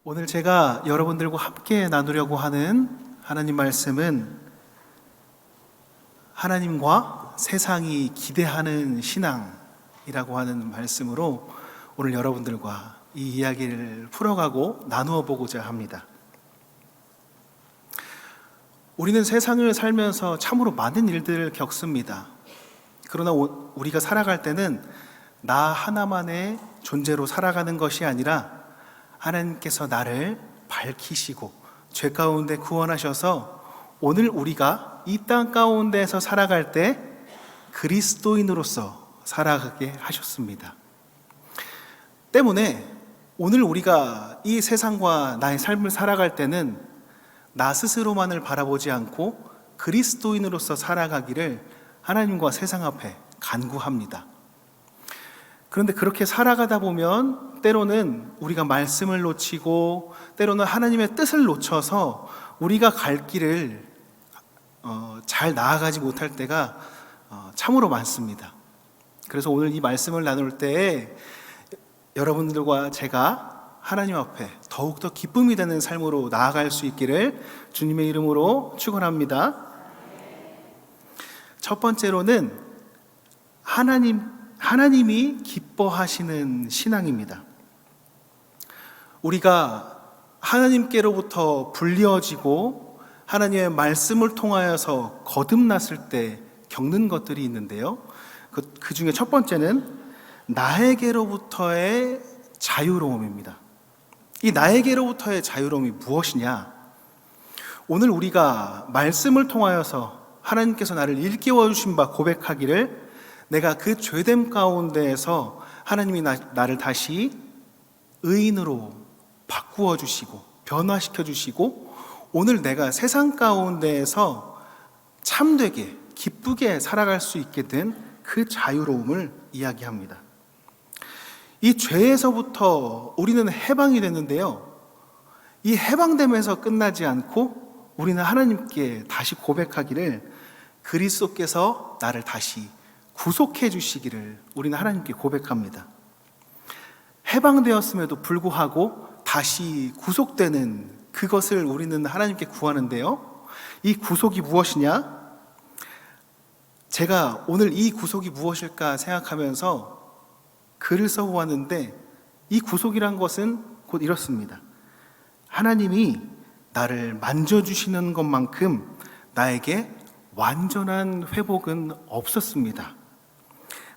오늘 제가 여러분들과 함께 나누려고 하는 하나님 말씀은 하나님과 세상이 기대하는 신앙이라고 하는 말씀으로 오늘 여러분들과 이 이야기를 풀어가고 나누어 보고자 합니다. 우리는 세상을 살면서 참으로 많은 일들을 겪습니다. 그러나 우리가 살아갈 때는 나 하나만의 존재로 살아가는 것이 아니라 하나님께서 나를 밝히시고 죄 가운데 구원하셔서 오늘 우리가 이 땅 가운데에서 살아갈 때 그리스도인으로서 살아가게 하셨습니다. 때문에 오늘 우리가 이 세상과 나의 삶을 살아갈 때는 나 스스로만을 바라보지 않고 그리스도인으로서 살아가기를 하나님과 세상 앞에 간구합니다. 그런데 그렇게 살아가다 보면 때로는 우리가 말씀을 놓치고 때로는 하나님의 뜻을 놓쳐서 우리가 갈 길을 잘 나아가지 못할 때가 참으로 많습니다. 그래서 오늘 이 말씀을 나눌 때에 여러분들과 제가 하나님 앞에 더욱더 기쁨이 되는 삶으로 나아갈 수 있기를 주님의 이름으로 축원합니다. 첫 번째로는 하나님이 기뻐하시는 신앙입니다. 우리가 하나님께로부터 불리어지고 하나님의 말씀을 통하여서 거듭났을 때 겪는 것들이 있는데요. 그 중에 첫 번째는 나에게로부터의 자유로움입니다. 이 나에게로부터의 자유로움이 무엇이냐? 오늘 우리가 말씀을 통하여서 하나님께서 나를 일깨워 주신 바 고백하기를 내가 그 죄됨 가운데에서 하나님이 나를 다시 의인으로 바꾸어 주시고 변화시켜 주시고 오늘 내가 세상 가운데에서 참되게 기쁘게 살아갈 수 있게 된 그 자유로움을 이야기합니다. 이 죄에서부터 우리는 해방이 됐는데요, 이 해방됨에서 끝나지 않고 우리는 하나님께 다시 고백하기를 그리스도께서 나를 다시 구속해 주시기를 우리는 하나님께 고백합니다. 해방되었음에도 불구하고 다시 구속되는 그것을 우리는 하나님께 구하는데요, 이 구속이 무엇이냐? 제가 오늘 이 구속이 무엇일까 생각하면서 글을 써보았는데 이 구속이란 것은 곧 이렇습니다. 하나님이 나를 만져주시는 것만큼 나에게 완전한 회복은 없었습니다.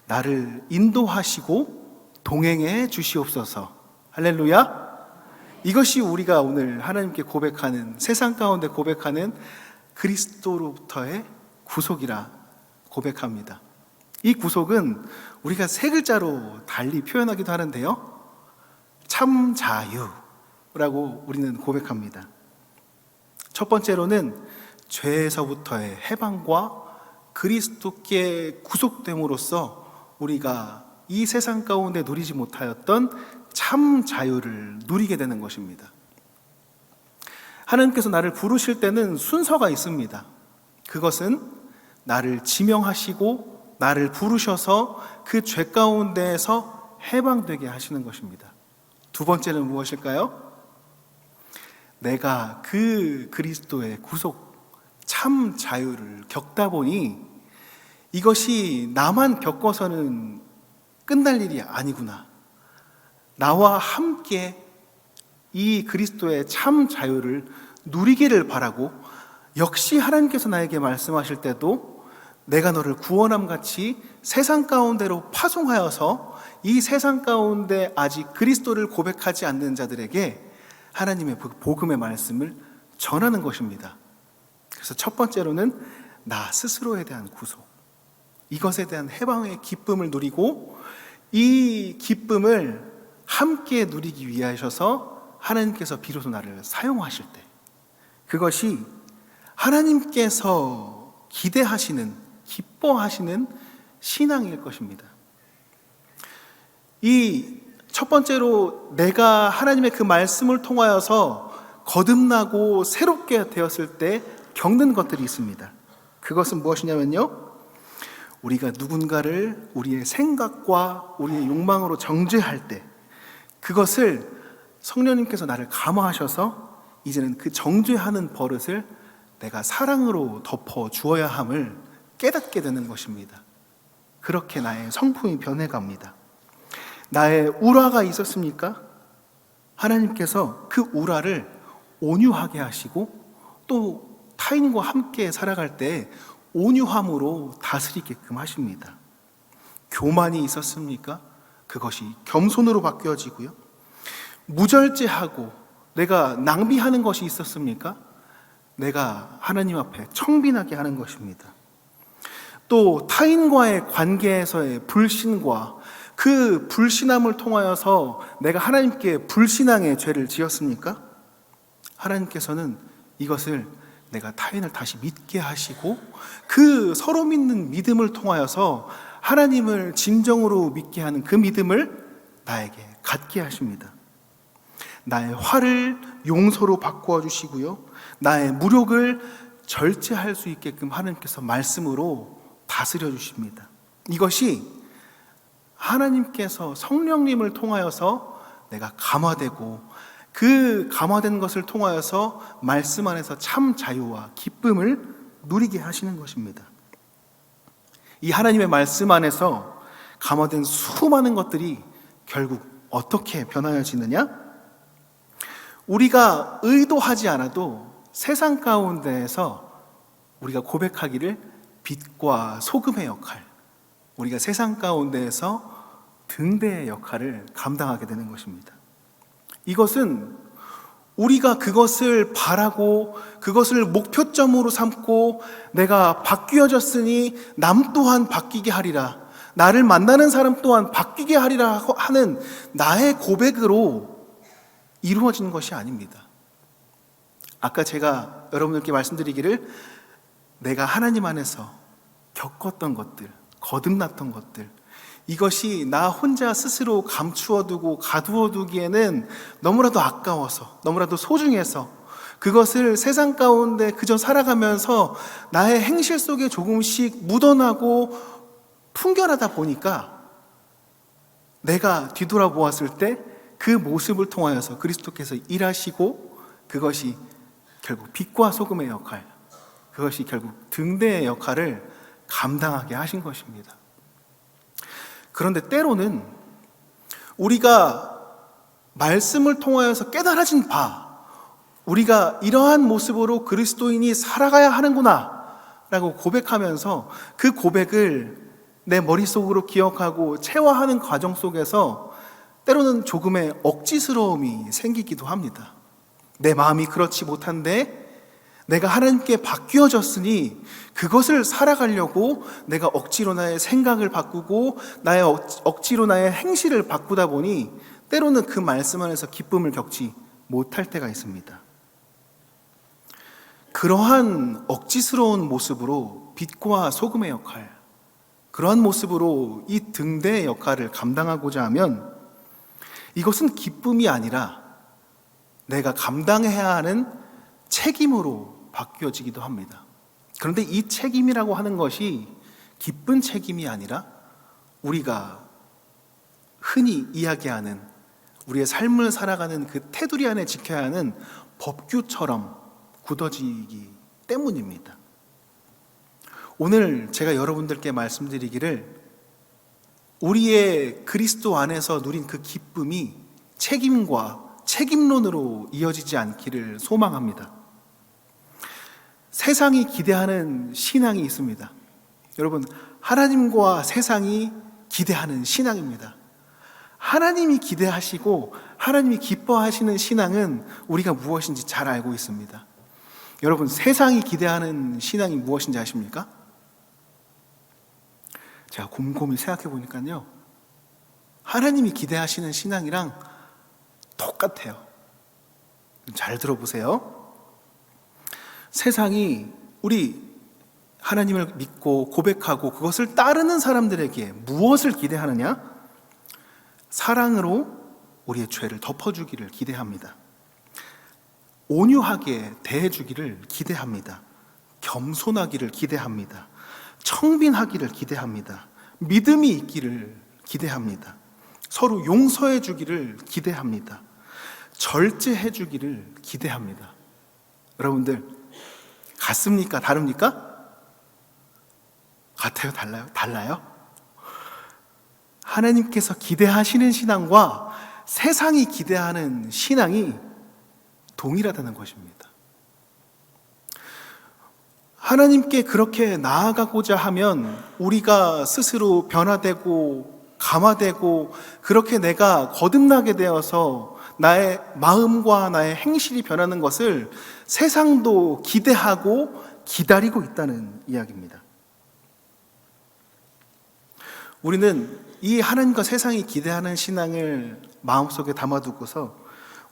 나를 인도하시고 동행해 주시옵소서. 할렐루야. 이것이 우리가 오늘 하나님께 고백하는, 세상 가운데 고백하는 그리스도로부터의 구속이라 고백합니다. 이 구속은 우리가 세 글자로 달리 표현하기도 하는데요, 참 자유라고 우리는 고백합니다. 첫 번째로는 죄에서부터의 해방과 그리스도께 구속됨으로써 우리가 이 세상 가운데 누리지 못하였던 참 자유를 누리게 되는 것입니다. 하나님께서 나를 부르실 때는 순서가 있습니다. 그것은 나를 지명하시고 나를 부르셔서 그 죄 가운데에서 해방되게 하시는 것입니다. 두 번째는 무엇일까요? 내가 그 그리스도의 구속 참 자유를 겪다 보니 이것이 나만 겪어서는 끝날 일이 아니구나, 나와 함께 이 그리스도의 참 자유를 누리기를 바라고, 역시 하나님께서 나에게 말씀하실 때도 내가 너를 구원함 같이 세상 가운데로 파송하여서 이 세상 가운데 아직 그리스도를 고백하지 않는 자들에게 하나님의 복음의 말씀을 전하는 것입니다. 그래서 첫 번째로는 나 스스로에 대한 구속, 이것에 대한 해방의 기쁨을 누리고 이 기쁨을 함께 누리기 위하셔서 하나님께서 비로소 나를 사용하실 때 그것이 하나님께서 기대하시는, 기뻐하시는 신앙일 것입니다. 이 첫 번째로 내가 하나님의 그 말씀을 통하여서 거듭나고 새롭게 되었을 때 겪는 것들이 있습니다. 그것은 무엇이냐면요, 우리가 누군가를 우리의 생각과 우리의 욕망으로 정죄할 때 그것을 성령님께서 나를 감화하셔서 이제는 그 정죄하는 버릇을 내가 사랑으로 덮어 주어야 함을 깨닫게 되는 것입니다. 그렇게 나의 성품이 변해갑니다. 나의 우라가 있었습니까? 하나님께서 그 우라를 온유하게 하시고 또 타인과 함께 살아갈 때 온유함으로 다스리게끔 하십니다. 교만이 있었습니까? 그것이 겸손으로 바뀌어지고요. 무절제하고 내가 낭비하는 것이 있었습니까? 내가 하나님 앞에 청빈하게 하는 것입니다. 또 타인과의 관계에서의 불신과 그 불신함을 통하여서 내가 하나님께 불신앙의 죄를 지었습니까? 하나님께서는 이것을 내가 타인을 다시 믿게 하시고 그 서로 믿는 믿음을 통하여서 하나님을 진정으로 믿게 하는 그 믿음을 나에게 갖게 하십니다. 나의 화를 용서로 바꾸어 주시고요, 나의 무력을 절제할 수 있게끔 하나님께서 말씀으로 다스려 주십니다. 이것이 하나님께서 성령님을 통하여서 내가 감화되고 그 감화된 것을 통하여서 말씀 안에서 참 자유와 기쁨을 누리게 하시는 것입니다. 이 하나님의 말씀 안에서 감화된 수많은 것들이 결국 어떻게 변화해지느냐? 우리가 의도하지 않아도 세상 가운데에서 우리가 고백하기를 빛과 소금의 역할, 우리가 세상 가운데에서 등대의 역할을 감당하게 되는 것입니다. 이것은 우리가 그것을 바라고 그것을 목표점으로 삼고 내가 바뀌어졌으니 남 또한 바뀌게 하리라, 나를 만나는 사람 또한 바뀌게 하리라 하는 나의 고백으로 이루어지는 것이 아닙니다. 아까 제가 여러분들께 말씀드리기를 내가 하나님 안에서 겪었던 것들, 거듭났던 것들, 이것이 나 혼자 스스로 감추어두고 가두어두기에는 너무나도 아까워서, 너무나도 소중해서 그것을 세상 가운데 그저 살아가면서 나의 행실 속에 조금씩 묻어나고 풍겨나다 보니까 내가 뒤돌아보았을 때 그 모습을 통하여서 그리스도께서 일하시고 그것이 결국 빛과 소금의 역할, 그것이 결국 등대의 역할을 감당하게 하신 것입니다. 그런데 때로는 우리가 말씀을 통하여서 깨달아진 바, 우리가 이러한 모습으로 그리스도인이 살아가야 하는구나 라고 고백하면서 그 고백을 내 머릿속으로 기억하고 체화하는 과정 속에서 때로는 조금의 억지스러움이 생기기도 합니다. 내 마음이 그렇지 못한데 내가 하나님께 바뀌어졌으니 그것을 살아가려고 내가 억지로 나의 생각을 바꾸고 나의 억지로 나의 행실을 바꾸다 보니 때로는 그 말씀 안에서 기쁨을 겪지 못할 때가 있습니다. 그러한 억지스러운 모습으로 빛과 소금의 역할, 그러한 모습으로 이 등대의 역할을 감당하고자 하면 이것은 기쁨이 아니라 내가 감당해야 하는 책임으로 바뀌어지기도 합니다. 그런데 이 책임이라고 하는 것이 기쁜 책임이 아니라 우리가 흔히 이야기하는 우리의 삶을 살아가는 그 테두리 안에 지켜야 하는 법규처럼 굳어지기 때문입니다. 오늘 제가 여러분들께 말씀드리기를 우리의 그리스도 안에서 누린 그 기쁨이 책임과 책임론으로 이어지지 않기를 소망합니다. 세상이 기대하는 신앙이 있습니다. 여러분, 하나님과 세상이 기대하는 신앙입니다. 하나님이 기대하시고 하나님이 기뻐하시는 신앙은 우리가 무엇인지 잘 알고 있습니다. 여러분, 세상이 기대하는 신앙이 무엇인지 아십니까? 제가 곰곰이 생각해 보니까요, 하나님이 기대하시는 신앙이랑 똑같아요. 잘 들어보세요. 세상이 우리 하나님을 믿고 고백하고 그것을 따르는 사람들에게 무엇을 기대하느냐? 사랑으로 우리의 죄를 덮어주기를 기대합니다. 온유하게 대해주기를 기대합니다. 겸손하기를 기대합니다. 청빈하기를 기대합니다. 믿음이 있기를 기대합니다. 서로 용서해 주기를 기대합니다. 절제해 주기를 기대합니다. 여러분들 같습니까? 다릅니까? 같아요? 달라요? 달라요? 하나님께서 기대하시는 신앙과 세상이 기대하는 신앙이 동일하다는 것입니다. 하나님께 그렇게 나아가고자 하면 우리가 스스로 변화되고 감화되고 그렇게 내가 거듭나게 되어서 나의 마음과 나의 행실이 변하는 것을 세상도 기대하고 기다리고 있다는 이야기입니다. 우리는 이 하나님과 세상이 기대하는 신앙을 마음속에 담아두고서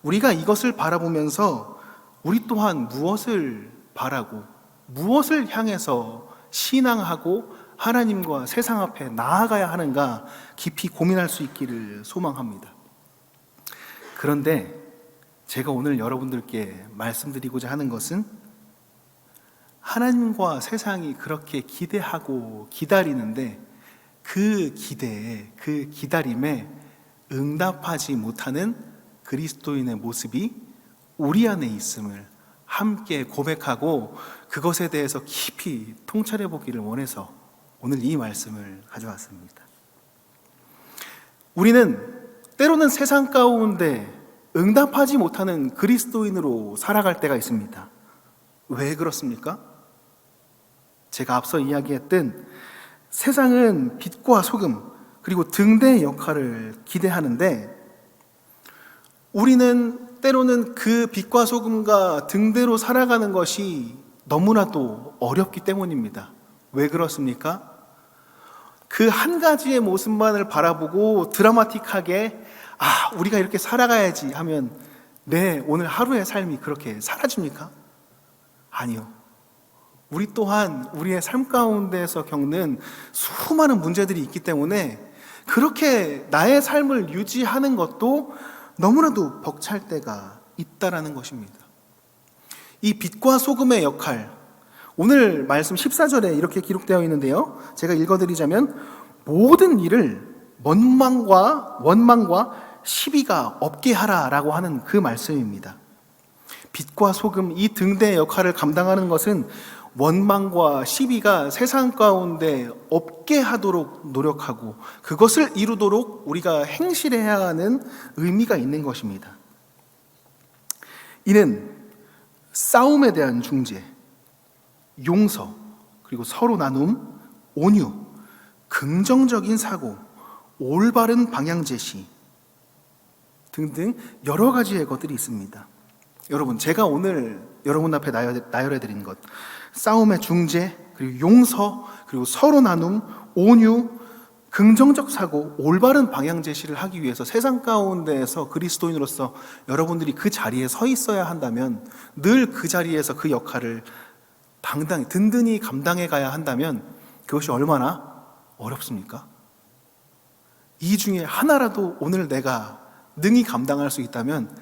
우리가 이것을 바라보면서 우리 또한 무엇을 바라고 무엇을 향해서 신앙하고 하나님과 세상 앞에 나아가야 하는가 깊이 고민할 수 있기를 소망합니다. 그런데 제가 오늘 여러분들께 말씀드리고자 하는 것은 하나님과 세상이 그렇게 기대하고 기다리는데 그 기대에, 그 기다림에 응답하지 못하는 그리스도인의 모습이 우리 안에 있음을 함께 고백하고 그것에 대해서 깊이 통찰해 보기를 원해서 오늘 이 말씀을 가져왔습니다. 우리는 때로는 세상 가운데 응답하지 못하는 그리스도인으로 살아갈 때가 있습니다. 왜 그렇습니까? 제가 앞서 이야기했던 세상은 빛과 소금 그리고 등대의 역할을 기대하는데 우리는 때로는 그 빛과 소금과 등대로 살아가는 것이 너무나도 어렵기 때문입니다. 왜 그렇습니까? 그 한 가지의 모습만을 바라보고 드라마틱하게 우리가 이렇게 살아가야지 하면 내 오늘 하루의 삶이 그렇게 사라집니까? 아니요. 우리 또한 우리의 삶 가운데에서 겪는 수많은 문제들이 있기 때문에 그렇게 나의 삶을 유지하는 것도 너무나도 벅찰 때가 있다라는 것입니다. 이 빛과 소금의 역할, 오늘 말씀 14절에 이렇게 기록되어 있는데요. 제가 읽어드리자면 모든 일을 원망과 시비가 없게 하라라고 하는 그 말씀입니다. 빛과 소금 이 등대의 역할을 감당하는 것은 원망과 시비가 세상 가운데 없게 하도록 노력하고 그것을 이루도록 우리가 행실해야 하는 의미가 있는 것입니다. 이는 싸움에 대한 중재, 용서, 그리고 서로 나눔, 온유, 긍정적인 사고, 올바른 방향 제시 등등 여러 가지의 것들이 있습니다. 여러분, 제가 오늘 여러분 앞에 나열해 드린 것, 싸움의 중재, 그리고 용서, 그리고 서로 나눔, 온유, 긍정적 사고, 올바른 방향 제시를 하기 위해서 세상 가운데에서 그리스도인으로서 여러분들이 그 자리에 서 있어야 한다면, 늘 그 자리에서 그 역할을 당당히 든든히 감당해 가야 한다면 그것이 얼마나 어렵습니까? 이 중에 하나라도 오늘 내가 능히 감당할 수 있다면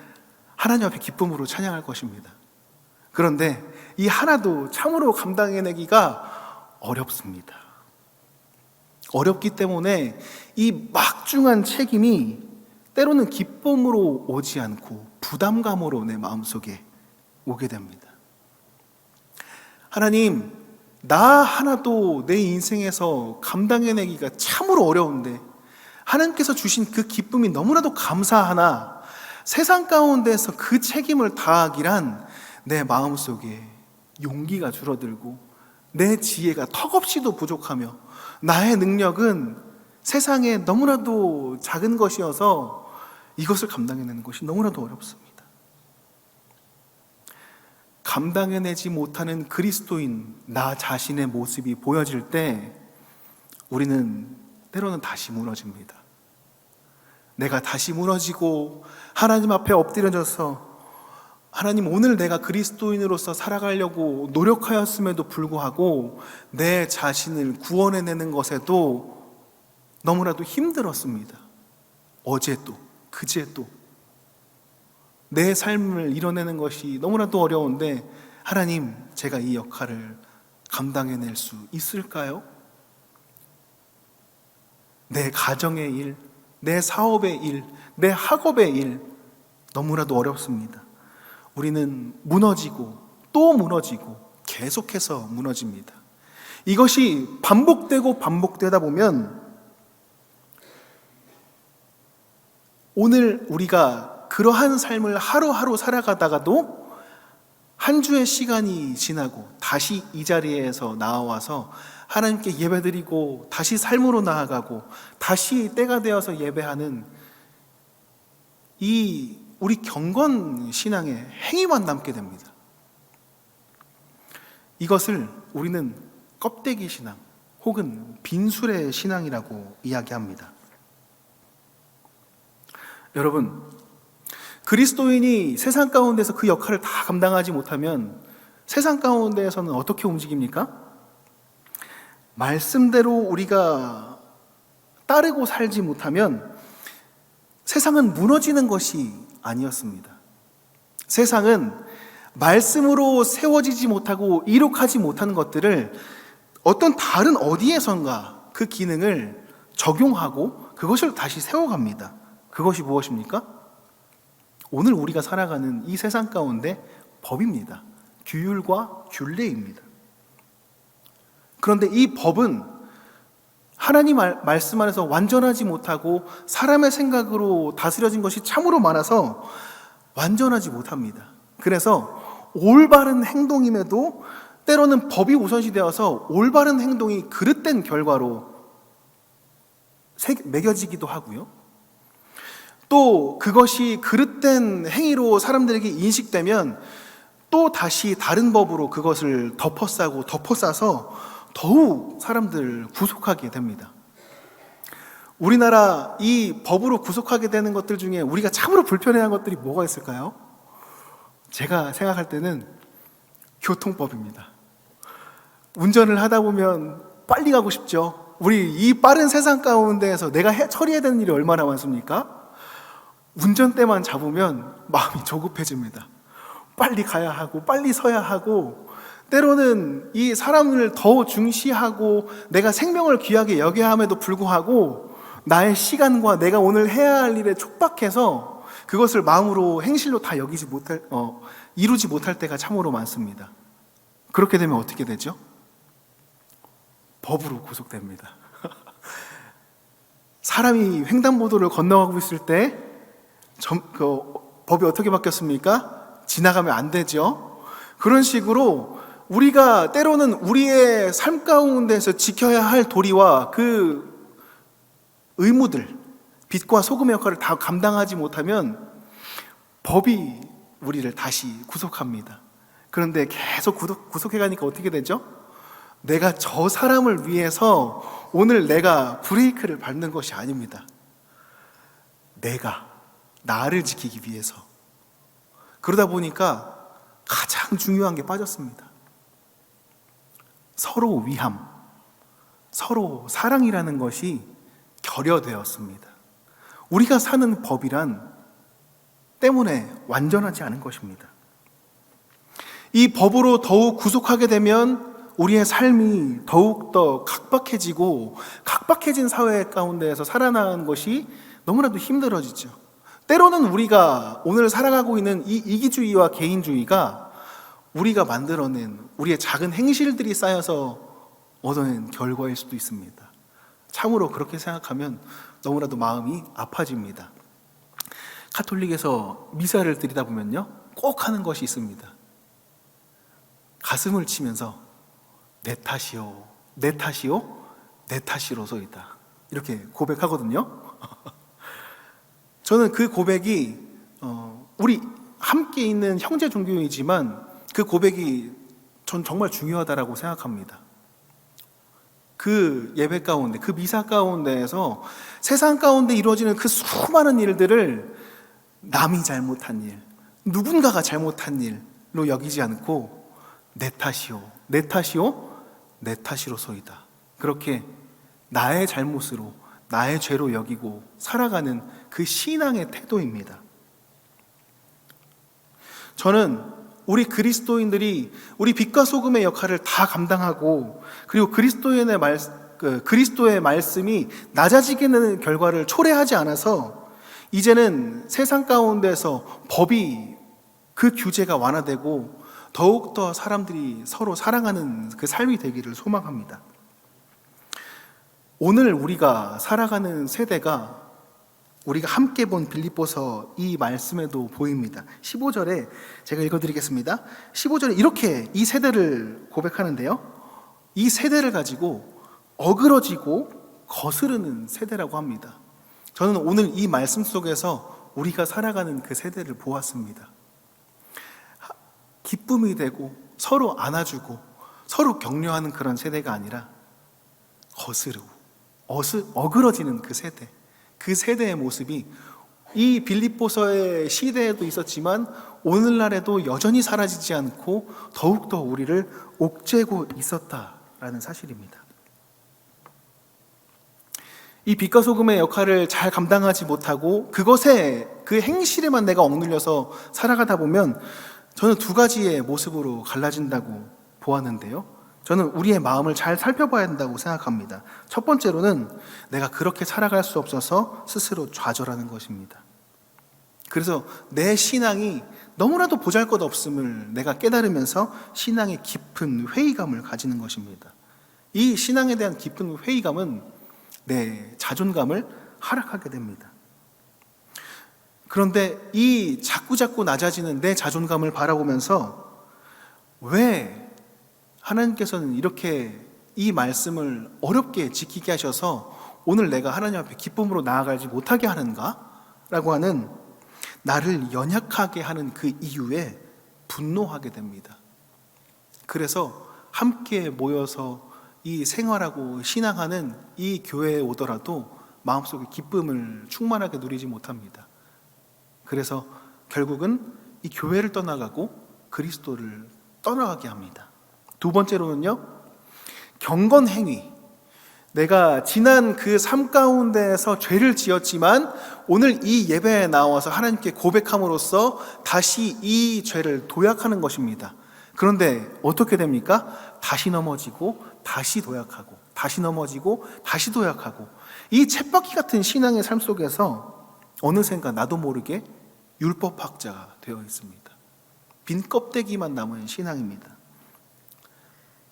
하나님 앞에 기쁨으로 찬양할 것입니다. 그런데 이 하나도 참으로 감당해내기가 어렵습니다. 어렵기 때문에 이 막중한 책임이 때로는 기쁨으로 오지 않고 부담감으로 내 마음속에 오게 됩니다. 하나님, 나 하나도 내 인생에서 감당해내기가 참으로 어려운데 하나님께서 주신 그 기쁨이 너무나도 감사하나 세상 가운데서 그 책임을 다하기란 내 마음속에 용기가 줄어들고 내 지혜가 턱없이도 부족하며 나의 능력은 세상에 너무나도 작은 것이어서 이것을 감당해내는 것이 너무나도 어렵습니다. 감당해내지 못하는 그리스도인 나 자신의 모습이 보여질 때 우리는 때로는 다시 무너집니다. 내가 다시 무너지고 하나님 앞에 엎드려져서 하나님, 오늘 내가 그리스도인으로서 살아가려고 노력하였음에도 불구하고 내 자신을 구원해내는 것에도 너무나도 힘들었습니다. 어제도 그제도 내 삶을 이뤄내는 것이 너무나도 어려운데 하나님, 제가 이 역할을 감당해낼 수 있을까요? 내 가정의 일, 내 사업의 일, 내 학업의 일, 너무나도 어렵습니다. 우리는 무너지고 또 무너지고 계속해서 무너집니다. 이것이 반복되고 반복되다 보면 오늘 우리가 그러한 삶을 하루하루 살아가다가도 한 주의 시간이 지나고 다시 이 자리에서 나와서 하나님께 예배드리고 다시 삶으로 나아가고 다시 때가 되어서 예배하는 이 우리 경건 신앙의 행위만 남게 됩니다. 이것을 우리는 껍데기 신앙 혹은 빈술의 신앙이라고 이야기합니다. 여러분, 그리스도인이 세상 가운데서 그 역할을 다 감당하지 못하면 세상 가운데에서는 어떻게 움직입니까? 말씀대로 우리가 따르고 살지 못하면 세상은 무너지는 것이 아니었습니다. 세상은 말씀으로 세워지지 못하고 이룩하지 못하는 것들을 어떤 다른 어디에선가 그 기능을 적용하고 그것을 다시 세워갑니다. 그것이 무엇입니까? 오늘 우리가 살아가는 이 세상 가운데 법입니다. 규율과 균례입니다. 그런데 이 법은 하나님 말씀 안에서 완전하지 못하고 사람의 생각으로 다스려진 것이 참으로 많아서 완전하지 못합니다. 그래서 올바른 행동임에도 때로는 법이 우선시되어서 올바른 행동이 그릇된 결과로 매겨지기도 하고요. 또 그것이 그릇된 행위로 사람들에게 인식되면 또 다시 다른 법으로 그것을 덮어싸서 더욱 사람들을 구속하게 됩니다. 우리나라 이 법으로 구속하게 되는 것들 중에 우리가 참으로 불편해한 것들이 뭐가 있을까요? 제가 생각할 때는 교통법입니다. 운전을 하다 보면 빨리 가고 싶죠. 우리 이 빠른 세상 가운데에서 내가 처리해야 되는 일이 얼마나 많습니까? 운전대만 잡으면 마음이 조급해집니다. 빨리 가야 하고 빨리 서야 하고 때로는 이 사람을 더 중시하고 내가 생명을 귀하게 여겨야 함에도 불구하고 나의 시간과 내가 오늘 해야 할 일에 촉박해서 그것을 마음으로 행실로 다 이루지 못할 때가 참으로 많습니다. 그렇게 되면 어떻게 되죠? 법으로 구속됩니다. 사람이 횡단보도를 건너가고 있을 때 법이 어떻게 바뀌었습니까? 지나가면 안 되죠. 그런 식으로 우리가 때로는 우리의 삶 가운데서 지켜야 할 도리와 그 의무들, 빛과 소금의 역할을 다 감당하지 못하면 법이 우리를 다시 구속합니다. 그런데 계속 구속해가니까 어떻게 되죠? 내가 저 사람을 위해서 오늘 내가 브레이크를 밟는 것이 아닙니다. 내가 나를 지키기 위해서. 그러다 보니까 가장 중요한 게 빠졌습니다. 서로 위함, 서로 사랑이라는 것이 결여되었습니다. 우리가 사는 법이란 때문에 완전하지 않은 것입니다. 이 법으로 더욱 구속하게 되면 우리의 삶이 더욱더 각박해진 사회 가운데에서 살아나가는 것이 너무나도 힘들어지죠. 때로는 우리가 오늘 살아가고 있는 이 이기주의와 개인주의가 우리가 만들어낸 우리의 작은 행실들이 쌓여서 얻어낸 결과일 수도 있습니다. 참으로 그렇게 생각하면 너무나도 마음이 아파집니다. 카톨릭에서 미사를 드리다 보면요, 꼭 하는 것이 있습니다. 가슴을 치면서 내 탓이요, 내 탓이요, 내 탓이로소이다, 이렇게 고백하거든요. 저는 그 고백이 우리 함께 있는 형제 종교이지만 그 고백이 전 정말 중요하다라고 생각합니다. 그 예배 가운데, 그 미사 가운데에서 세상 가운데 이루어지는 그 수많은 일들을 남이 잘못한 일, 누군가가 잘못한 일로 여기지 않고 내 탓이요, 내 탓이요, 내 탓이로소이다, 그렇게 나의 잘못으로, 나의 죄로 여기고 살아가는 그 신앙의 태도입니다. 저는 우리 그리스도인들이 우리 빛과 소금의 역할을 다 감당하고 그리고 그리스도의 말씀이 낮아지게 되는 결과를 초래하지 않아서 이제는 세상 가운데서 법이 그 규제가 완화되고 더욱더 사람들이 서로 사랑하는 그 삶이 되기를 소망합니다. 오늘 우리가 살아가는 세대가 우리가 함께 본 빌립보서 이 말씀에도 보입니다. 15절에 제가 읽어드리겠습니다. 15절에 이렇게 이 세대를 고백하는데요, 이 세대를 가지고 어그러지고 거스르는 세대라고 합니다. 저는 오늘 이 말씀 속에서 우리가 살아가는 그 세대를 보았습니다. 기쁨이 되고 서로 안아주고 서로 격려하는 그런 세대가 아니라 거스르고 어그러지는 그 세대, 그 세대의 모습이 이 빌립보서의 시대에도 있었지만 오늘날에도 여전히 사라지지 않고 더욱더 우리를 옥죄고 있었다라는 사실입니다. 이 빛과 소금의 역할을 잘 감당하지 못하고 그것에, 그 행실에만 내가 억눌려서 살아가다 보면 저는 두 가지의 모습으로 갈라진다고 보았는데요, 저는 우리의 마음을 잘 살펴봐야 한다고 생각합니다. 첫 번째로는 내가 그렇게 살아갈 수 없어서 스스로 좌절하는 것입니다. 그래서 내 신앙이 너무나도 보잘것없음을 내가 깨달으면서 신앙의 깊은 회의감을 가지는 것입니다. 이 신앙에 대한 깊은 회의감은 내 자존감을 하락하게 됩니다. 그런데 이 자꾸자꾸 낮아지는 내 자존감을 바라보면서 왜 하나님께서는 이렇게 이 말씀을 어렵게 지키게 하셔서 오늘 내가 하나님 앞에 기쁨으로 나아가지 못하게 하는가? 라고 하는, 나를 연약하게 하는 그 이유에 분노하게 됩니다. 그래서 함께 모여서 이 생활하고 신앙하는 이 교회에 오더라도 마음속에 기쁨을 충만하게 누리지 못합니다. 그래서 결국은 이 교회를 떠나가고 그리스도를 떠나가게 합니다. 두 번째로는요, 경건 행위. 내가 지난 그 삶 가운데에서 죄를 지었지만 오늘 이 예배에 나와서 하나님께 고백함으로써 다시 이 죄를 도약하는 것입니다. 그런데 어떻게 됩니까? 다시 넘어지고 다시 도약하고 다시 넘어지고 다시 도약하고, 이 쳇바퀴 같은 신앙의 삶 속에서 어느샌가 나도 모르게 율법학자가 되어 있습니다. 빈 껍데기만 남은 신앙입니다.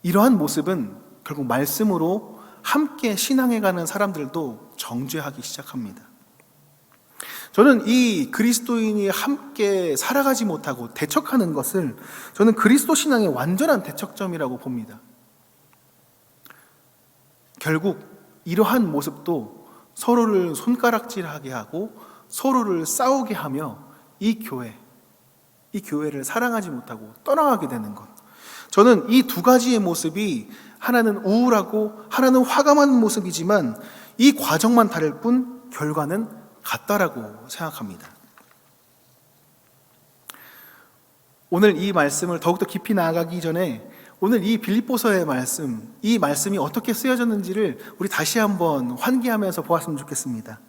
이러한 모습은 결국 말씀으로 함께 신앙해가는 사람들도 정죄하기 시작합니다. 저는 이 그리스도인이 함께 살아가지 못하고 대척하는 것을 저는 그리스도 신앙의 완전한 대척점이라고 봅니다. 결국 이러한 모습도 서로를 손가락질하게 하고 서로를 싸우게 하며 이 교회를 사랑하지 못하고 떠나가게 되는 것, 저는 이 두 가지의 모습이 하나는 우울하고 하나는 화감한 모습이지만 이 과정만 다를 뿐 결과는 같다라고 생각합니다. 오늘 이 말씀을 더욱더 깊이 나아가기 전에 오늘 이 빌립보서의 말씀, 이 말씀이 어떻게 쓰여졌는지를 우리 다시 한번 환기하면서 보았으면 좋겠습니다.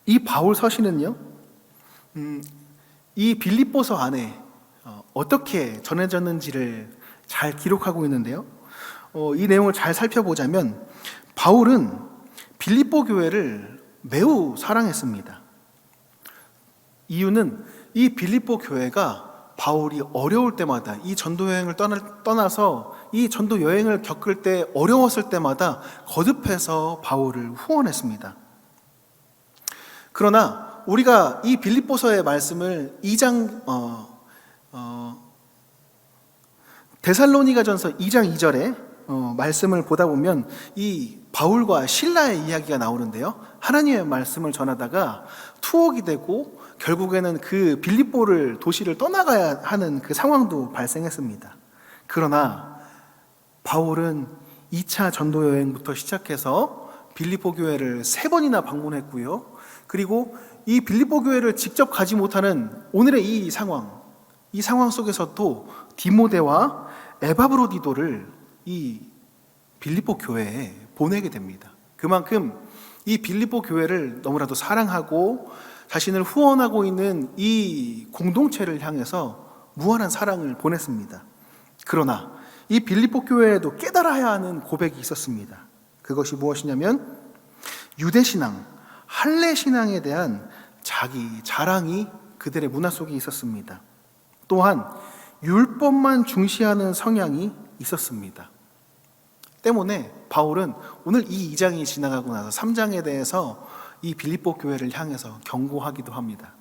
이 바울 서신은요, 이 빌립보서 안에 어떻게 전해졌는지를 잘 기록하고 있는데요, 이 내용을 잘 살펴보자면 바울은 빌립보 교회를 매우 사랑했습니다. 이유는 이 빌립보 교회가 바울이 어려울 때마다, 이 전도 여행을 떠나서 이 전도 여행을 겪을 때 어려웠을 때마다 거듭해서 바울을 후원했습니다. 그러나 우리가 이 빌립보서의 말씀을 2장 데살로니가전서 2장 2절에 말씀을 보다 보면 이 바울과 실라의 이야기가 나오는데요, 하나님의 말씀을 전하다가 투옥이 되고 결국에는 그 빌립보를 도시를 떠나가야 하는 그 상황도 발생했습니다. 그러나 바울은 2차 전도 여행부터 시작해서 빌립보 교회를 3번이나 방문했고요, 그리고 이 빌립보 교회를 직접 가지 못하는 오늘의 이 상황 속에서도 디모데와 에바브로디도를 이 빌립보 교회에 보내게 됩니다. 그만큼 이 빌립보 교회를 너무나도 사랑하고 자신을 후원하고 있는 이 공동체를 향해서 무한한 사랑을 보냈습니다. 그러나 이 빌립보 교회에도 깨달아야 하는 고백이 있었습니다. 그것이 무엇이냐면 유대신앙, 할례 신앙에 대한 자기 자랑이 그들의 문화 속에 있었습니다. 또한 율법만 중시하는 성향이 있었습니다. 때문에 바울은 오늘 이 2장이 지나가고 나서 3장에 대해서 이 빌립보 교회를 향해서 경고하기도 합니다.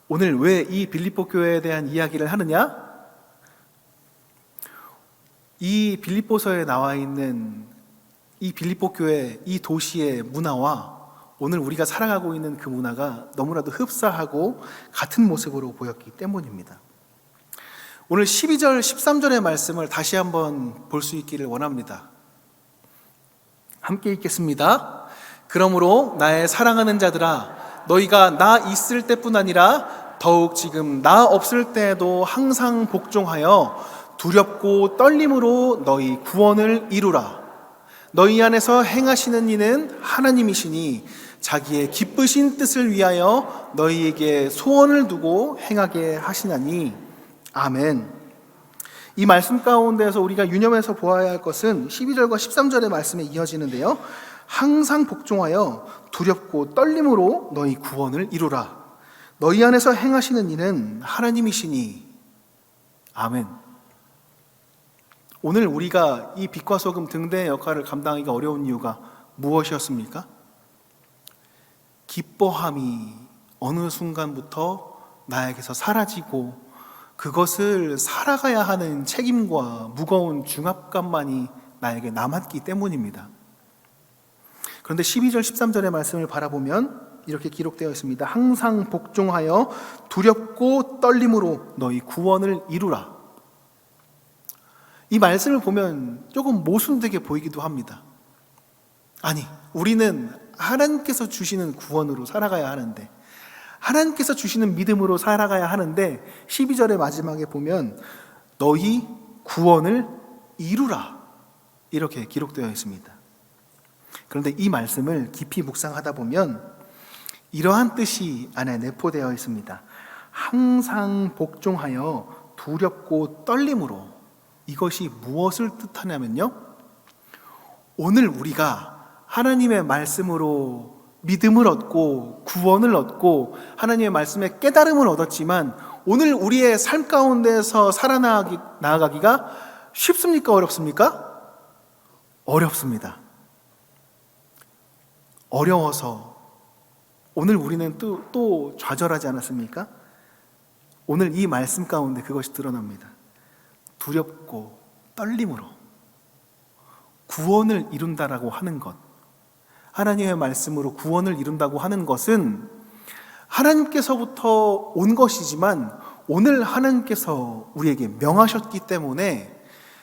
오늘 왜 이 빌립보 교회에 대한 이야기를 하느냐? 이 빌립보서에 나와 있는 이 빌립보 교회, 이 도시의 문화와 오늘 우리가 살아가고 있는 그 문화가 너무나도 흡사하고 같은 모습으로 보였기 때문입니다. 오늘 12절, 13절의 말씀을 다시 한번 볼 수 있기를 원합니다. 함께 읽겠습니다. 그러므로 나의 사랑하는 자들아, 너희가 나 있을 때뿐 아니라 더욱 지금 나 없을 때에도 항상 복종하여 두렵고 떨림으로 너희 구원을 이루라. 너희 안에서 행하시는 이는 하나님이시니 자기의 기쁘신 뜻을 위하여 너희에게 소원을 두고 행하게 하시나니. 아멘. 이 말씀 가운데서 우리가 유념해서 보아야 할 것은 12절과 13절의 말씀에 이어지는데요. 항상 복종하여 두렵고 떨림으로 너희 구원을 이루라. 너희 안에서 행하시는 이는 하나님이시니. 아멘. 오늘 우리가 이 빛과 소금 등대의 역할을 감당하기가 어려운 이유가 무엇이었습니까? 기뻐함이 어느 순간부터 나에게서 사라지고 그것을 살아가야 하는 책임과 무거운 중압감만이 나에게 남았기 때문입니다. 그런데 12절 13절의 말씀을 바라보면 이렇게 기록되어 있습니다. 항상 복종하여 두렵고 떨림으로 너희 구원을 이루라. 이 말씀을 보면 조금 모순되게 보이기도 합니다. 아니, 우리는 하나님께서 주시는 구원으로 살아가야 하는데, 하나님께서 주시는 믿음으로 살아가야 하는데 12절의 마지막에 보면 너희 구원을 이루라 이렇게 기록되어 있습니다. 그런데 이 말씀을 깊이 묵상하다 보면 이러한 뜻이 안에 내포되어 있습니다. 항상 복종하여 두렵고 떨림으로. 이것이 무엇을 뜻하냐면요, 오늘 우리가 하나님의 말씀으로 믿음을 얻고 구원을 얻고 하나님의 말씀에 깨달음을 얻었지만 오늘 우리의 삶 가운데서 살아나가기가 쉽습니까? 어렵습니까? 어렵습니다. 어려워서 오늘 우리는 또 좌절하지 않았습니까? 오늘 이 말씀 가운데 그것이 드러납니다. 두렵고 떨림으로 구원을 이룬다라고 하는 것, 하나님의 말씀으로 구원을 이룬다고 하는 것은 하나님께서부터 온 것이지만 오늘 하나님께서 우리에게 명하셨기 때문에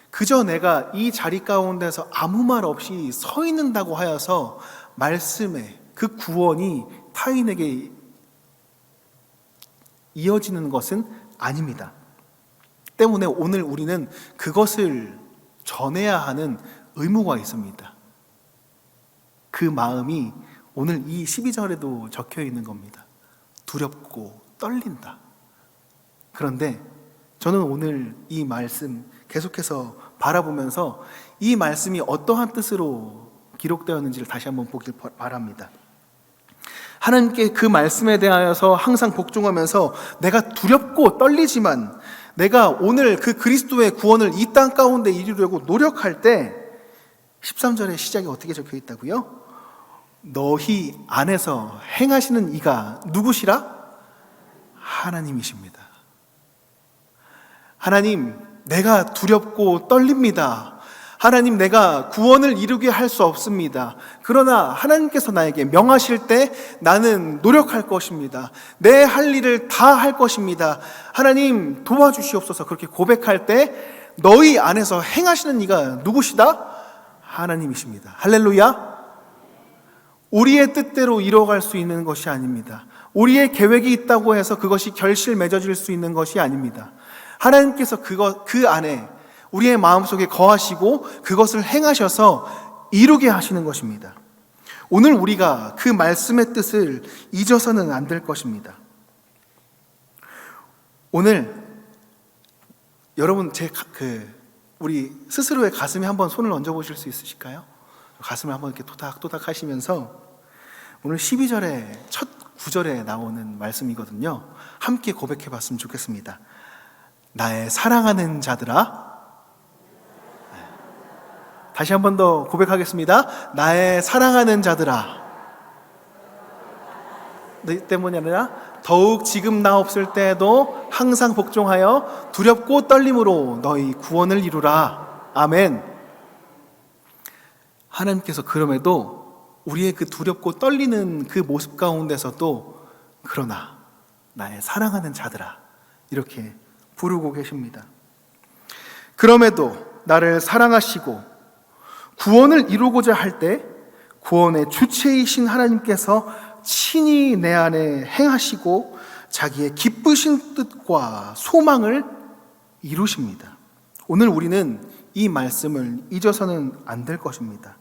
그저 내가 이 자리 가운데서 아무 말 없이 서 있는다고 하여서 말씀에 그 구원이 타인에게 이어지는 것은 아닙니다. 때문에 오늘 우리는 그것을 전해야 하는 의무가 있습니다. 그 마음이 오늘 이 12절에도 적혀 있는 겁니다. 두렵고 떨린다. 그런데 저는 오늘 이 말씀 계속해서 바라보면서 이 말씀이 어떠한 뜻으로 기록되었는지를 다시 한번 보길 바랍니다. 하나님께 그 말씀에 대하여서 항상 복종하면서 내가 두렵고 떨리지만 내가 오늘 그 그리스도의 구원을 이 땅 가운데 이루려고 노력할 때 13절의 시작이 어떻게 적혀 있다고요? 너희 안에서 행하시는 이가 누구시라? 하나님이십니다. 하나님, 내가 두렵고 떨립니다. 하나님, 내가 구원을 이루게 할 수 없습니다. 그러나 하나님께서 나에게 명하실 때 나는 노력할 것입니다. 내 할 일을 다 할 것입니다. 하나님 도와주시옵소서. 그렇게 고백할 때 너희 안에서 행하시는 이가 누구시다? 하나님이십니다. 할렐루야. 우리의 뜻대로 이뤄갈 수 있는 것이 아닙니다. 우리의 계획이 있다고 해서 그것이 결실 맺어질 수 있는 것이 아닙니다. 하나님께서 그 안에 우리의 마음속에 거하시고 그것을 행하셔서 이루게 하시는 것입니다. 오늘 우리가 그 말씀의 뜻을 잊어서는 안 될 것입니다. 오늘 여러분 우리 스스로의 가슴에 한번 손을 얹어 보실 수 있으실까요? 가슴을 한번 이렇게 토닥토닥 하시면서 오늘 12절에 첫 구절에 나오는 말씀이거든요. 함께 고백해 봤으면 좋겠습니다. 나의 사랑하는 자들아. 다시 한 번 더 고백하겠습니다. 나의 사랑하는 자들아. 네 때문이 아니라 더욱 지금 나 없을 때에도 항상 복종하여 두렵고 떨림으로 너희 구원을 이루라. 아멘. 하나님께서 그럼에도 우리의 그 두렵고 떨리는 그 모습 가운데서도 그러나 나의 사랑하는 자들아 이렇게 부르고 계십니다. 그럼에도 나를 사랑하시고 구원을 이루고자 할 때 구원의 주체이신 하나님께서 친히 내 안에 행하시고 자기의 기쁘신 뜻과 소망을 이루십니다. 오늘 우리는 이 말씀을 잊어서는 안 될 것입니다.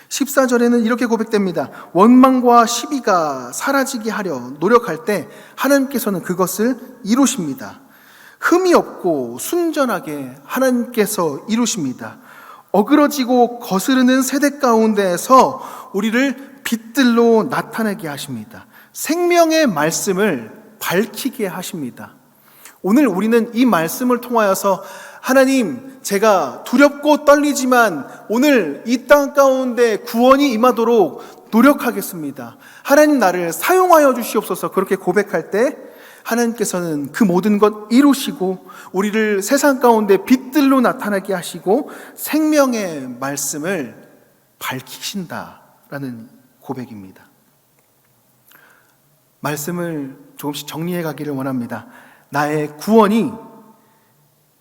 14절에는 이렇게 고백됩니다. 원망과 시비가 사라지게 하려 노력할 때 하나님께서는 그것을 이루십니다. 흠이 없고 순전하게 하나님께서 이루십니다. 어그러지고 거스르는 세대 가운데에서 우리를 빛들로 나타내게 하십니다. 생명의 말씀을 밝히게 하십니다. 오늘 우리는 이 말씀을 통하여서 하나님, 제가 두렵고 떨리지만 오늘 이 땅 가운데 구원이 임하도록 노력하겠습니다. 하나님 나를 사용하여 주시옵소서. 그렇게 고백할 때 하나님께서는 그 모든 것 이루시고 우리를 세상 가운데 빛들로 나타나게 하시고 생명의 말씀을 밝히신다라는 고백입니다. 말씀을 조금씩 정리해 가기를 원합니다. 나의 구원이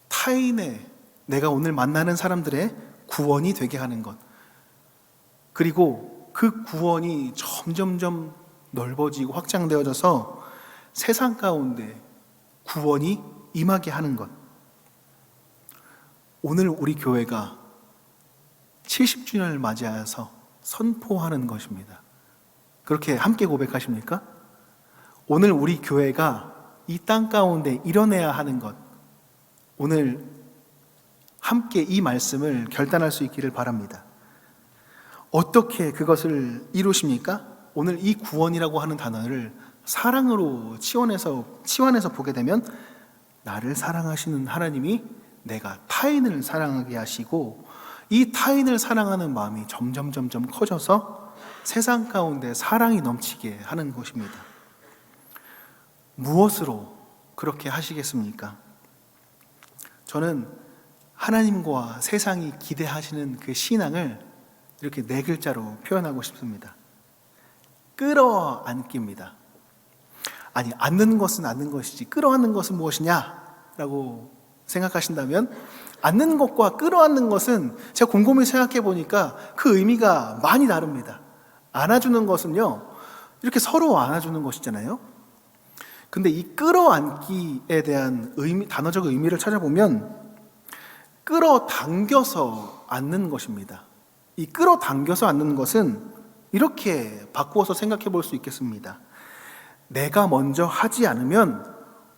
타인의, 내가 오늘 만나는 사람들의 구원이 되게 하는 것, 그리고 그 구원이 점점점 넓어지고 확장되어져서 세상 가운데 구원이 임하게 하는 것. 오늘 우리 교회가 70주년을 맞이하여서 선포하는 것입니다. 그렇게 함께 고백하십니까? 오늘 우리 교회가 이 땅 가운데 이뤄내야 하는 것, 오늘 함께 이 말씀을 결단할 수 있기를 바랍니다. 어떻게 그것을 이루십니까? 오늘 이 구원이라고 하는 단어를 사랑으로 치환해서 보게 되면 나를 사랑하시는 하나님이 내가 타인을 사랑하게 하시고 이 타인을 사랑하는 마음이 점점 커져서 세상 가운데 사랑이 넘치게 하는 것입니다. 무엇으로 그렇게 하시겠습니까? 저는 하나님과 세상이 기대하시는 그 신앙을 이렇게 4글자로 표현하고 싶습니다. 끌어안기입니다. 아니, 안는 것은 안는 것이지 끌어안는 것은 무엇이냐라고 생각하신다면 안는 것과 끌어안는 것은 제가 곰곰이 생각해 보니까 그 의미가 많이 다릅니다. 안아주는 것은요, 이렇게 서로 안아주는 것이잖아요. 근데 이 끌어안기에 대한 의미, 단어적 의미를 찾아보면 끌어당겨서 안는 것입니다. 이 끌어당겨서 안는 것은 이렇게 바꾸어서 생각해 볼 수 있겠습니다. 내가 먼저 하지 않으면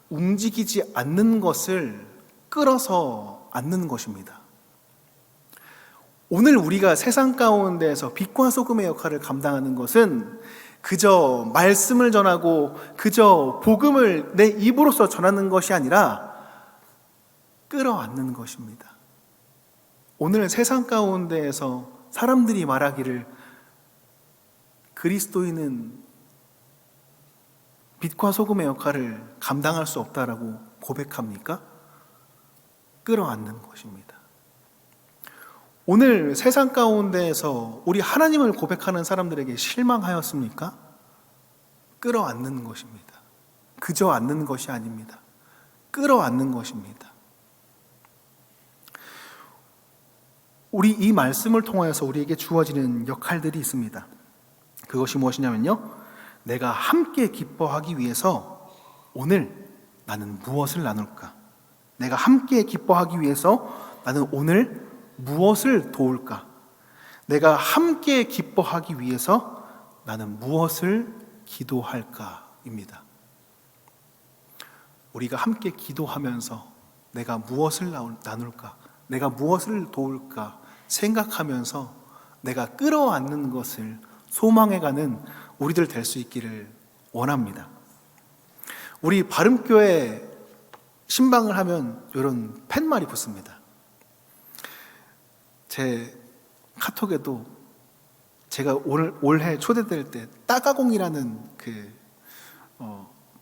움직이지 않는 것을 끌어서 안는 것입니다. 오늘 우리가 세상 가운데에서 빛과 소금의 역할을 감당하는 것은 그저 말씀을 전하고 그저 복음을 내 입으로서 전하는 것이 아니라 끌어안는 것입니다. 오늘 세상 가운데에서 사람들이 말하기를 그리스도인은 빛과 소금의 역할을 감당할 수 없다라고 고백합니까? 끌어안는 것입니다. 오늘 세상 가운데에서 우리 하나님을 고백하는 사람들에게 실망하였습니까? 끌어안는 것입니다. 그저 안는 것이 아닙니다. 끌어안는 것입니다. 우리 이 말씀을 통하여서 우리에게 주어지는 역할들이 있습니다. 그것이 무엇이냐면요, 내가 함께 기뻐하기 위해서 오늘 나는 무엇을 나눌까? 내가 함께 기뻐하기 위해서 나는 오늘 무엇을 도울까? 내가 함께 기뻐하기 위해서 나는 무엇을 기도할까입니다. 우리가 함께 기도하면서 내가 무엇을 나눌까? 내가 무엇을 도울까? 생각하면서 내가 끌어안는 것을 소망해가는 우리들 될 수 있기를 원합니다. 우리 바름교회 신방을 하면 이런 팻말이 붙습니다. 제 카톡에도 제가 올해 초대될 때 따가공이라는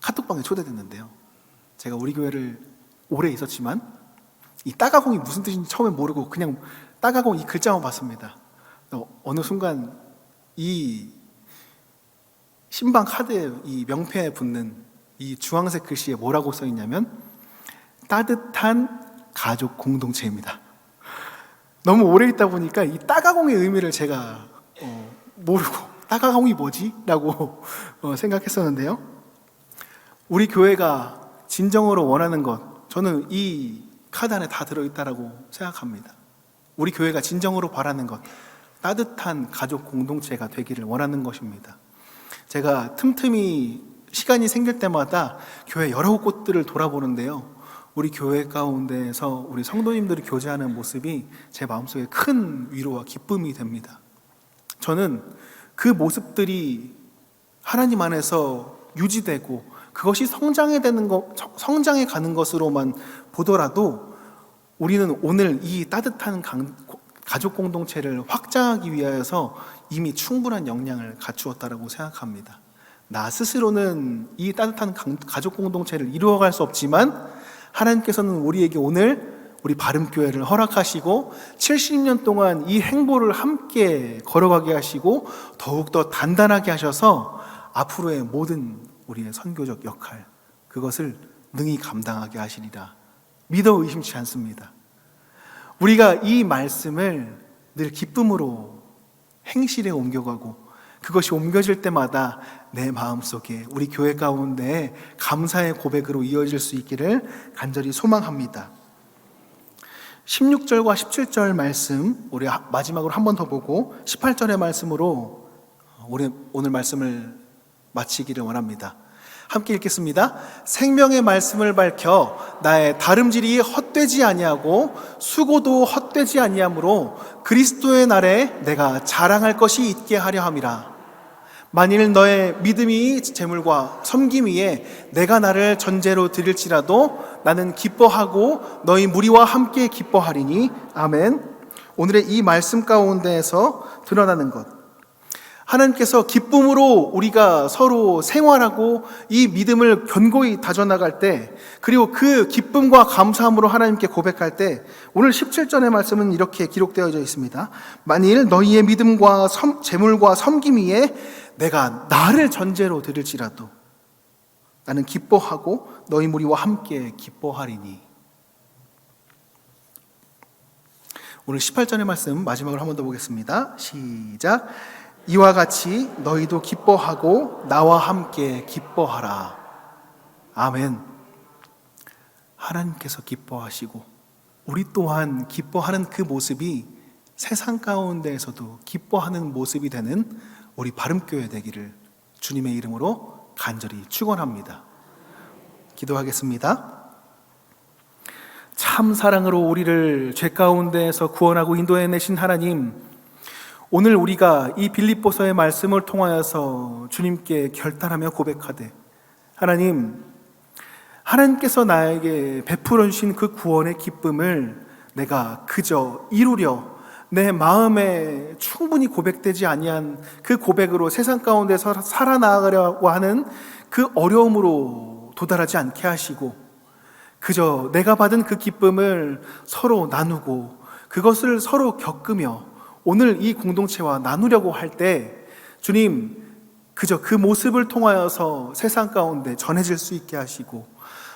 카톡방에 초대됐는데요. 제가 우리 교회를 오래 있었지만 이 따가공이 무슨 뜻인지 처음에 모르고 그냥 따가공 이 글자만 봤습니다. 어느 순간 이 신방 카드에 이 명패에 붙는 이 주황색 글씨에 뭐라고 써 있냐면 따뜻한 가족 공동체입니다. 너무 오래 있다 보니까 이 따가공의 의미를 제가 모르고 따가공이 뭐지? 라고 생각했었는데요. 우리 교회가 진정으로 원하는 것, 저는 이 카드 안에 다 들어있다라고 생각합니다. 우리 교회가 진정으로 바라는 것, 따뜻한 가족 공동체가 되기를 원하는 것입니다. 제가 틈틈이 시간이 생길 때마다 교회 여러 곳들을 돌아보는데요. 우리 교회 가운데에서 우리 성도님들이 교제하는 모습이 제 마음속에 큰 위로와 기쁨이 됩니다. 저는 그 모습들이 하나님 안에서 유지되고 그것이 성장해 가는 것으로만 보더라도 우리는 오늘 이 따뜻한 가족 공동체를 확장하기 위하여서 이미 충분한 역량을 갖추었다고 생각합니다. 나 스스로는 이 따뜻한 가족 공동체를 이루어갈 수 없지만 하나님께서는 우리에게 오늘 우리 바름교회를 허락하시고 70년 동안 이 행보를 함께 걸어가게 하시고 더욱더 단단하게 하셔서 앞으로의 모든 우리의 선교적 역할, 그것을 능히 감당하게 하시리라 믿어 의심치 않습니다. 우리가 이 말씀을 늘 기쁨으로 행실에 옮겨가고 그것이 옮겨질 때마다 내 마음속에 우리 교회 가운데 감사의 고백으로 이어질 수 있기를 간절히 소망합니다. 16절과 17절 말씀 우리 마지막으로 한 번 더 보고 18절의 말씀으로 오늘 말씀을 마치기를 원합니다. 함께 읽겠습니다. 생명의 말씀을 밝혀 나의 다름질이 헛되지 아니하고 수고도 헛되지 아니하므로 그리스도의 날에 내가 자랑할 것이 있게 하려 함이라. 만일 너의 믿음이 재물과 섬김 위에 내가 나를 전제로 드릴지라도 나는 기뻐하고 너희 무리와 함께 기뻐하리니. 아멘. 오늘의 이 말씀 가운데에서 드러나는 것, 하나님께서 기쁨으로 우리가 서로 생활하고 이 믿음을 견고히 다져나갈 때, 그리고 그 기쁨과 감사함으로 하나님께 고백할 때, 오늘 17절의 말씀은 이렇게 기록되어져 있습니다. 만일 너희의 믿음과 재물과 섬김 위에 내가 나를 전제로 드릴지라도 나는 기뻐하고 너희 무리와 함께 기뻐하리니. 오늘 18절의 말씀 마지막으로 한 번 더 보겠습니다. 시작. 이와 같이 너희도 기뻐하고 나와 함께 기뻐하라. 아멘. 하나님께서 기뻐하시고 우리 또한 기뻐하는 그 모습이 세상 가운데에서도 기뻐하는 모습이 되는 우리 바름교회 되기를 주님의 이름으로 간절히 축원합니다. 기도하겠습니다. 참 사랑으로 우리를 죄 가운데에서 구원하고 인도해내신 하나님, 오늘 우리가 이 빌립보서의 말씀을 통하여서 주님께 결단하며 고백하되, 하나님께서 나에게 베풀어 주신 그 구원의 기쁨을 내가 그저 이루려 내 마음에 충분히 고백되지 아니한 그 고백으로 세상 가운데서 살아나가려고 하는 그 어려움으로 도달하지 않게 하시고, 그저 내가 받은 그 기쁨을 서로 나누고 그것을 서로 겪으며 오늘 이 공동체와 나누려고 할 때, 주님, 그저 그 모습을 통하여서 세상 가운데 전해질 수 있게 하시고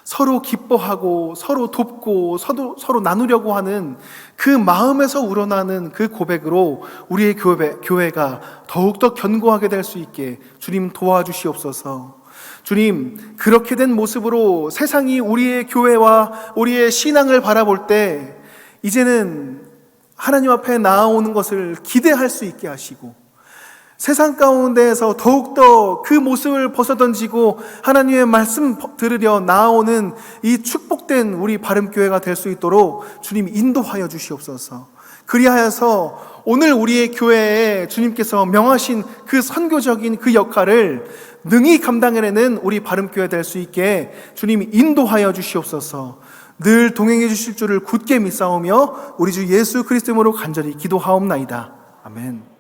서로 기뻐하고 서로 돕고 서로 나누려고 하는 그 마음에서 우러나는 그 고백으로 우리의 교회가 더욱더 견고하게 될 수 있게 주님 도와주시옵소서. 주님, 그렇게 된 모습으로 세상이 우리의 교회와 우리의 신앙을 바라볼 때 이제는 하나님 앞에 나아오는 것을 기대할 수 있게 하시고, 세상 가운데에서 더욱더 그 모습을 벗어던지고 하나님의 말씀 들으려 나아오는 이 축복된 우리 바름교회가 될 수 있도록 주님 인도하여 주시옵소서. 그리하여서 오늘 우리의 교회에 주님께서 명하신 그 선교적인 그 역할을 능히 감당해내는 우리 바름교회 될 수 있게 주님이 인도하여 주시옵소서. 늘 동행해 주실 줄을 굳게 믿사오며 우리 주 예수 그리스도 이름으로 간절히 기도하옵나이다. 아멘.